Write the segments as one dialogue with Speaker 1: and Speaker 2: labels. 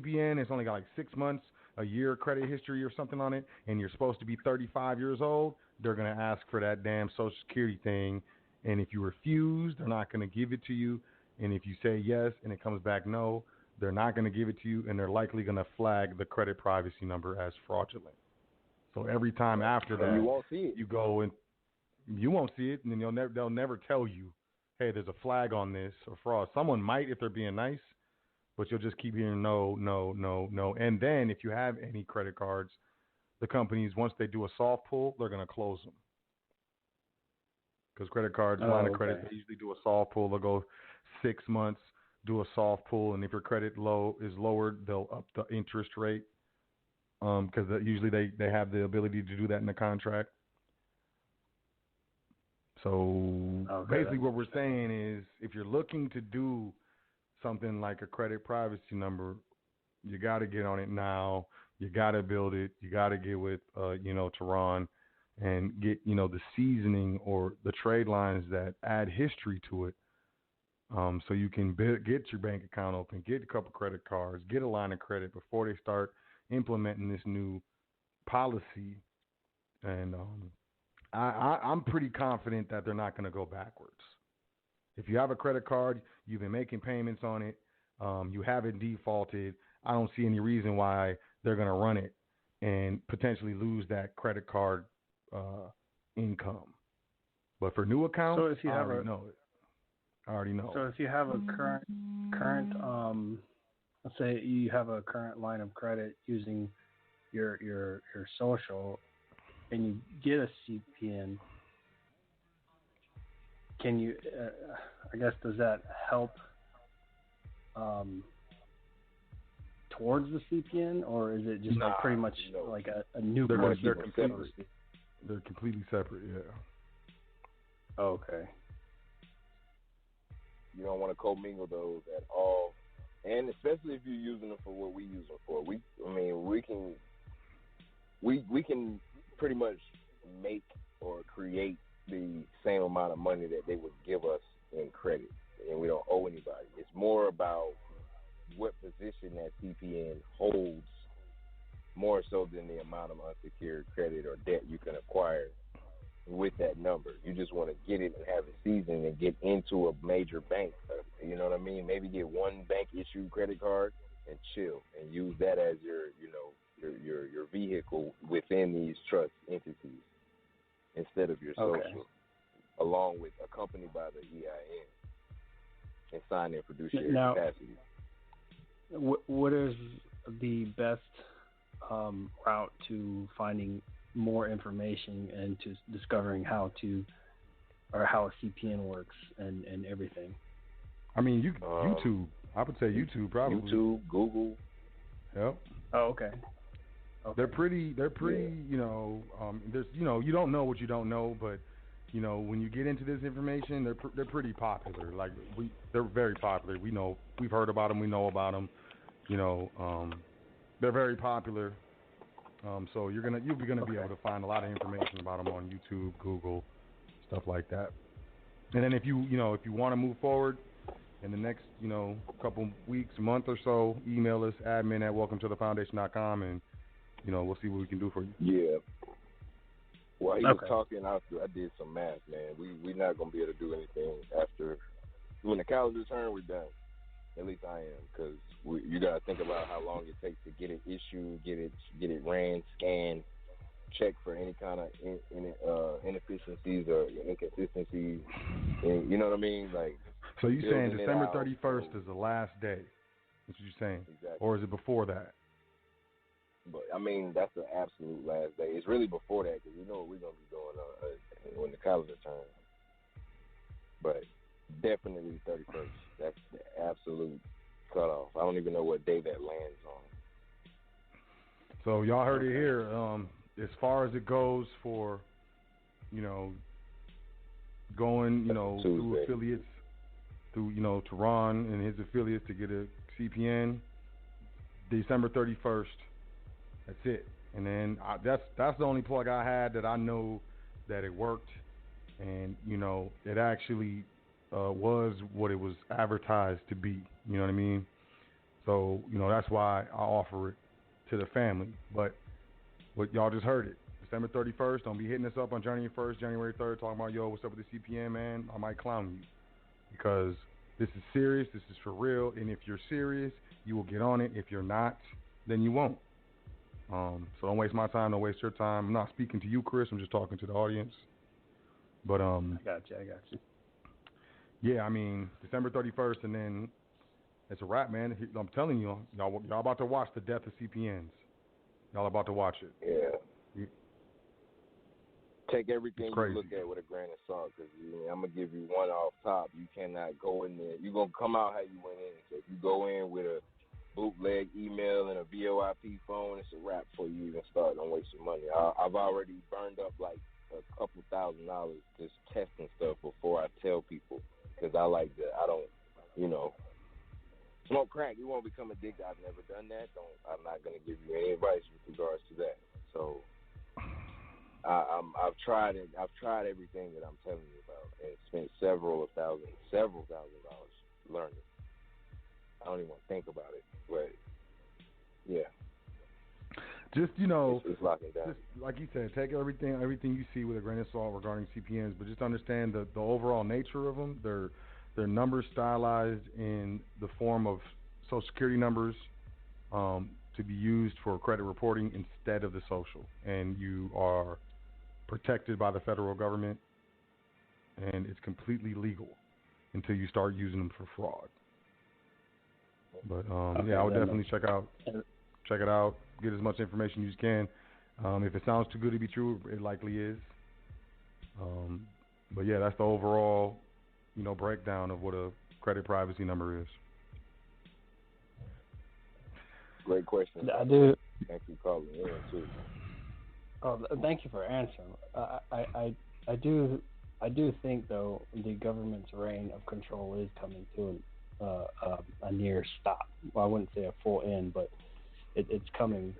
Speaker 1: CPN, it's only got like 6 months, a year credit history or something on it, and you're supposed to be 35 years old, they're gonna ask for that damn Social Security thing. And if you refuse, they're not gonna give it to you. And if you say yes and it comes back no, they're not gonna give it to you, and they're likely gonna flag the credit privacy number as fraudulent. So every time after
Speaker 2: And you
Speaker 1: that,
Speaker 2: won't see it.
Speaker 1: you go and you won't see it, and then they'll never tell you, hey, there's a flag on this or fraud. Someone might if they're being nice, but you'll just keep hearing no, no, no, no. And then if you have any credit cards, the companies, once they do a soft pull, they're going to close them. Because credit cards, line of credit, they usually do a soft pull. They'll go 6 months, do a soft pull, and if your credit is lowered, they'll up the interest rate. Because usually they have the ability to do that in the contract. So basically what we're saying is if you're looking to do something like a credit privacy number, you got to get on it now. You got to build it. You got to get with, Tehran and get, the seasoning or the trade lines that add history to it. So you can get your bank account open, get a couple credit cards, get a line of credit before they start implementing this new policy. And I'm pretty confident that they're not going to go backwards. If you have a credit card, you've been making payments on it, you haven't defaulted, I don't see any reason why they're going to run it and potentially lose that credit card income. But for new accounts,
Speaker 3: so if you
Speaker 1: I
Speaker 3: have
Speaker 1: already know it. I already know.
Speaker 3: So if you have a current let's say you have a current line of credit using your social, and you get a CPN, can you? I guess does that help towards the CPN, or is it just like pretty much like a new?
Speaker 1: They're completely separate. Yeah.
Speaker 3: Okay.
Speaker 2: You don't want to commingle those at all, and especially if you're using them for what we use them for. We can pretty much make or create the same amount of money that they would give us in credit, and we don't owe anybody. It's more about what position that CPN holds, more so than the amount of unsecured credit or debt you can acquire with that number. You just want to get it and have it seasoned and get into a major bank. You know what I mean? Maybe get one bank issued credit card and chill and use that as your vehicle within these trust entities instead of your social, along with accompanied by the EIN and sign in fiduciary capacity.
Speaker 3: What is the best route to finding more information and to discovering how a CPN works and everything?
Speaker 1: I mean, YouTube. I would say YouTube probably.
Speaker 2: YouTube, Google.
Speaker 1: Yep.
Speaker 3: Oh, okay.
Speaker 1: They're pretty. There's, you don't know what you don't know, but when you get into this information, they're pretty popular. Like they're very popular. We've heard about them. We know about them. They're very popular. So you'll be gonna be able to find a lot of information about them on YouTube, Google, stuff like that. And then if you want to move forward in the next couple weeks, month or so, email us admin@welcometothefoundation.com, and we'll see what we can do for you.
Speaker 2: Yeah. While he was talking, I did some math, man. We're not gonna be able to do anything after when the calendar turns. We're done. At least I am, because you got to think about how long it takes to get it issued, get it ran, scanned, check for any kind of inefficiencies or inconsistencies. And, you know what I mean? Like.
Speaker 1: So you're saying December 31st is the last day? That's what you're saying?
Speaker 2: Exactly.
Speaker 1: Or is it before that?
Speaker 2: But I mean, that's the absolute last day. It's really before that, because we know what we're gonna be doing when the calendar turns. But definitely 31st. That's the absolute cutoff. I don't even know what day that lands on.
Speaker 1: So y'all heard it here. As far as it goes for, going, through affiliates, through, Tehran and his affiliates to get a CPN, December 31st. That's it. And then that's the only plug I had that I know that it worked, and it actually was what it was advertised to be. You know what I mean? So, that's why I offer it to the family. But what y'all just heard it. December 31st, don't be hitting us up on January 1st, January 3rd, talking about, yo, what's up with the CPN, man? I might clown you. Because this is serious, this is for real, and if you're serious, you will get on it. If you're not, then you won't. So don't waste my time, don't waste your time. I'm not speaking to you, Chris, I'm just talking to the audience. But
Speaker 3: I got you.
Speaker 1: Yeah, I mean, December 31st, and then it's a wrap, man. I'm telling you, y'all about to watch the death of CPNs. Y'all about to watch it.
Speaker 2: Yeah. Take everything you look at with a grain of salt, because I'm going to give you one off top. You cannot go in there. You're going to come out how you went in. So if you go in with a bootleg email and a VoIP phone, it's a wrap before you even start. Don't waste your money. I've already burned up like a couple $1,000 just testing stuff before I tell people, because I don't, smoke crack. You won't become addicted. I've never done that. I'm not going to give you any advice with regards to that. So I've tried it. I've tried everything that I'm telling you about, and spent several thousand dollars learning. I don't even want to think about it, but yeah.
Speaker 1: Just
Speaker 2: it's locking down.
Speaker 1: Just like you said, take everything you see with a grain of salt regarding CPNs, but just understand the overall nature of them. They're numbers stylized in the form of Social Security numbers to be used for credit reporting instead of the social, and you are protected by the federal government, and it's completely legal until you start using them for fraud. But
Speaker 3: okay,
Speaker 1: I would definitely check it out, get as much information as you can. If it sounds too good to be true, it likely is. But yeah, that's the overall, breakdown of what a credit privacy number is.
Speaker 2: Great question.
Speaker 3: I do.
Speaker 2: Thank you for calling in too.
Speaker 3: Oh, thank you for answering. I do think though the government's reign of control is coming to a near stop. Well, I wouldn't say a full end, but it's coming.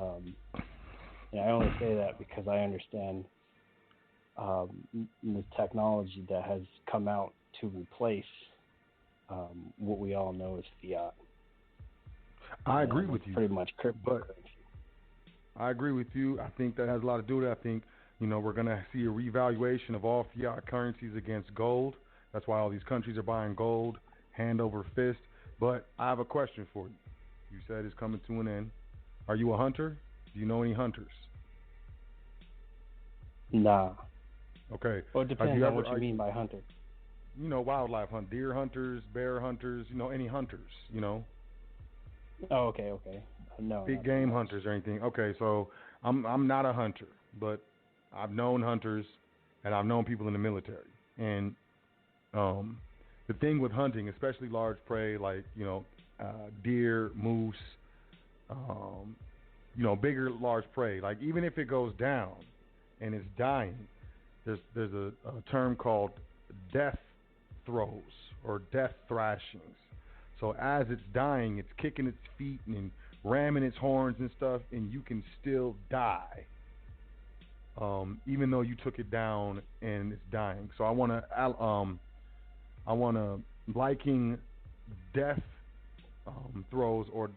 Speaker 3: And I only say that because I understand the technology that has come out to replace what we all know as fiat.
Speaker 1: I agree with you.
Speaker 3: Pretty much cryptocurrency.
Speaker 1: I agree with you. I think that has a lot to do with it. I think, we're going to see a revaluation of all fiat currencies against gold. That's why all these countries are buying gold hand over fist. But I have a question for you. You said it's coming to an end. Are you a hunter? Do you know any hunters?
Speaker 3: Nah.
Speaker 1: Okay.
Speaker 3: Well, it depends on what you mean by hunter.
Speaker 1: Wildlife hunt, deer hunters, bear hunters, any hunters,
Speaker 3: Oh, okay. No.
Speaker 1: Big game hunters or anything. Okay, so I'm not a hunter, but I've known hunters and I've known people in the military. And the thing with hunting, especially large prey like, deer, moose, bigger large prey, like even if it goes down and it's dying, there's a term called death throws or death thrashings. So as it's dying, it's kicking its feet and ramming its horns and stuff, and you can still die, even though you took it down and it's dying. So I wanna liken death throws or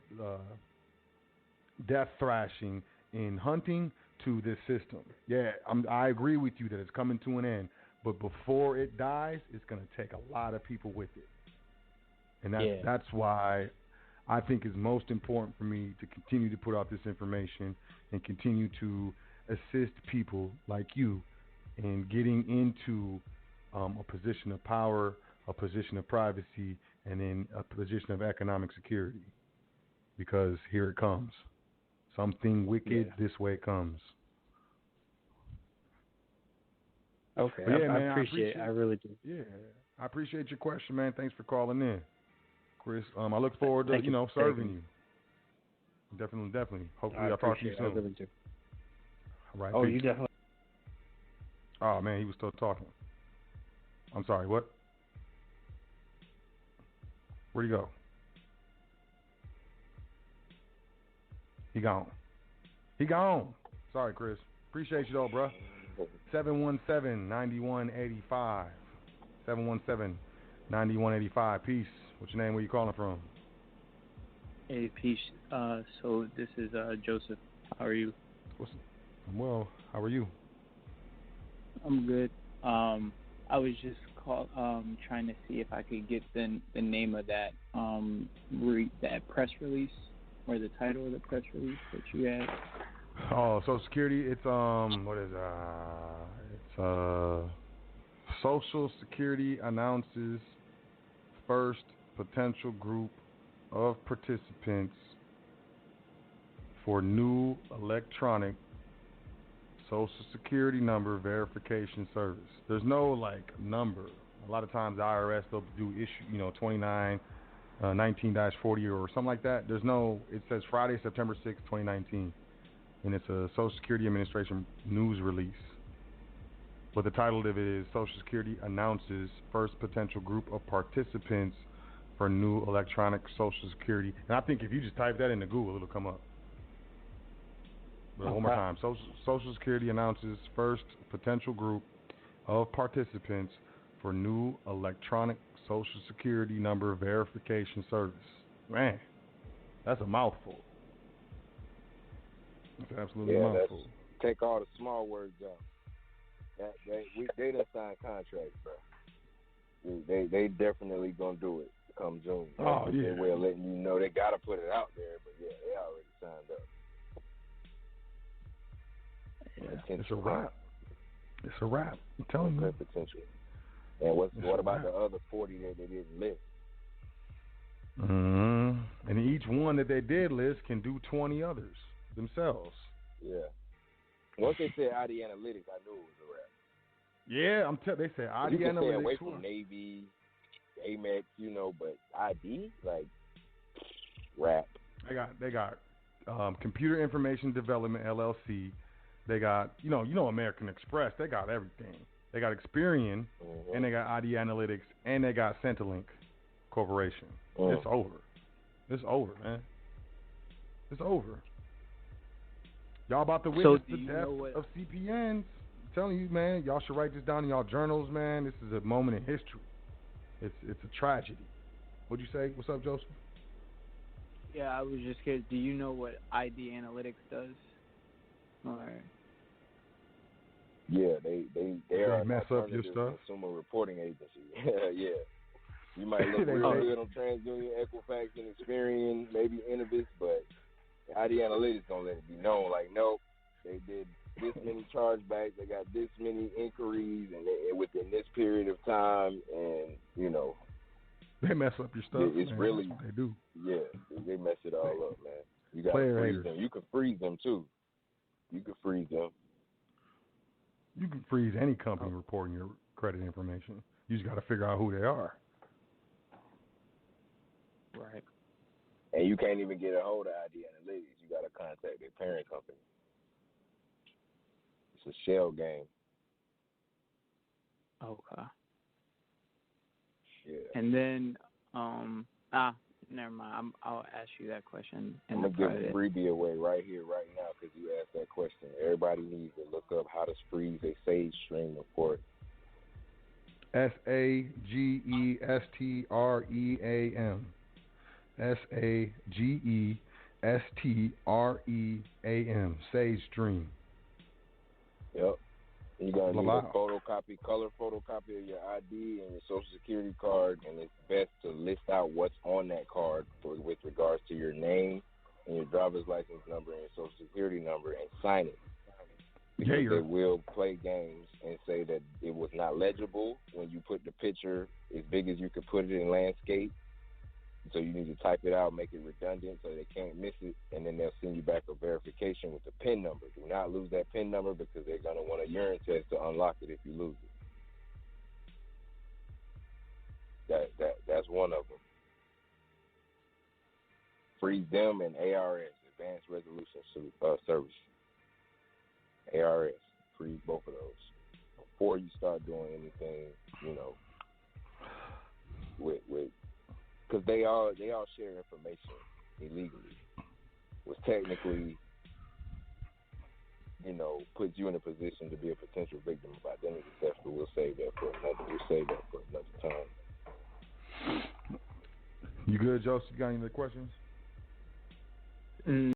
Speaker 1: death thrashing in hunting to this system. Yeah, I agree with you that it's coming to an end, but before it dies, it's going to take a lot of people with it. And that's why I think it's most important for me to continue to put out this information and continue to assist people like you in getting into a position of power, a position of privacy, and in a position of economic security. Because here it comes. Something wicked this way comes.
Speaker 3: Okay,
Speaker 1: man,
Speaker 3: I appreciate it. I really do.
Speaker 1: Yeah, I appreciate your question, man. Thanks for calling in, Chris. I look forward to serving you. Definitely. Hopefully, I'll talk to you soon.
Speaker 3: I really do.
Speaker 1: All right.
Speaker 3: Oh,
Speaker 1: peace.
Speaker 3: you definitely.
Speaker 1: Oh man, he was still talking. I'm sorry. What? Where'd he go? He gone. Sorry, Chris. Appreciate you though, bro. 717-9185. 717-9185. Peace. What's your name? Where you calling from?
Speaker 4: Hey, peace. So this is Joseph. How are you?
Speaker 1: I'm well. How are you?
Speaker 4: I'm good. I was just trying to see if I could get the name of that that press release or the title of the press release that you had.
Speaker 1: Oh, Social Security. It's what is it's Social Security announces first potential group of participants for new electronic Social Security number verification service. There's no like number. A lot of times the IRS they'll do issue 29 19-40 or something like that. There's no. It says Friday, September 6, 2019, and it's a Social Security Administration news release. But the title of it is Social Security announces first potential group of participants for new electronic Social Security. And I think if you just type that into Google, it'll come up. But one more time. Social Security announces first potential group of participants for new electronic Social Security number verification service. Man, that's a mouthful. It's absolutely a mouthful.
Speaker 2: Take all the small words out. They done signed contracts, bro. They definitely gonna do it come June.
Speaker 1: Oh yeah.
Speaker 2: Their way of letting you know they gotta put it out there, but yeah, they already signed up.
Speaker 1: Yeah, it's a wrap. It's a wrap. I'm telling you.
Speaker 2: Potential. And what about the other 40 that they didn't list?
Speaker 1: And each one that they did list can do 20 others themselves.
Speaker 2: Yeah. Once they said ID Analytics, I knew it was a wrap.
Speaker 1: Yeah, they said ID
Speaker 2: you can
Speaker 1: Analytics.
Speaker 2: Stay away from Navy, Amex, but ID, like, wrap.
Speaker 1: They got Computer Information Development LLC. They got American Express. They got everything. They got Experian, and they got ID Analytics, and they got Centrelink Corporation. It's over. It's over, man. It's over. Y'all about to witness the death of CPNs. I'm telling you, man. Y'all should write this down in y'all journals, man. This is a moment in history. It's a tragedy. What'd you say? What's up, Joseph?
Speaker 4: Yeah, I was just curious. Do you know what ID Analytics does? All right.
Speaker 2: Yeah, they are
Speaker 1: mess up your stuff.
Speaker 2: Consumer reporting agency. Yeah. You might look real good on TransUnion, Equifax, and Experian, maybe Innovis, but ID Analytics don't let it be known. Like, nope, they did this many chargebacks, they got this many inquiries, and within this period of time, and
Speaker 1: they mess up your stuff.
Speaker 2: It's
Speaker 1: man.
Speaker 2: really
Speaker 1: That's what they do.
Speaker 2: Yeah, they mess it all up, man. You got to freeze them. You can freeze them too. You can freeze them.
Speaker 1: You can freeze any company reporting your credit information. You just got to figure out who they are.
Speaker 4: Right.
Speaker 2: And you can't even get a hold of ID Analytics. You got to contact their parent company. It's a shell game.
Speaker 4: Okay.
Speaker 2: Yeah.
Speaker 4: And then, never mind. I'll ask you that question.
Speaker 2: I'm going to give a freebie away right here, right now, because you asked that question. Everybody needs to look up how to freeze a Sage Stream report.
Speaker 1: SAGESTREAM. SAGESTREAM. Sage Stream.
Speaker 2: Yep. You're going to need a color photocopy of your ID and your Social Security card, and it's best to list out what's on that card with regards to your name and your driver's license number and your Social Security number, and sign it. Because they will play games and say that it was not legible when you put the picture as big as you could put it in landscape. So you need to type it out, make it redundant so they can't miss it, and then they'll send you back a verification with the PIN number. Do not lose that PIN number because they're going to want a urine test to unlock it if you lose it. That's one of them. Freeze them and ARS, Advanced Resolution Service. ARS, freeze both of those before you start doing anything, with because they all share information illegally, which technically, puts you in a position to be a potential victim of identity theft. But we'll save that for another time.
Speaker 1: You good, Joseph? You got any other questions?
Speaker 4: Mm.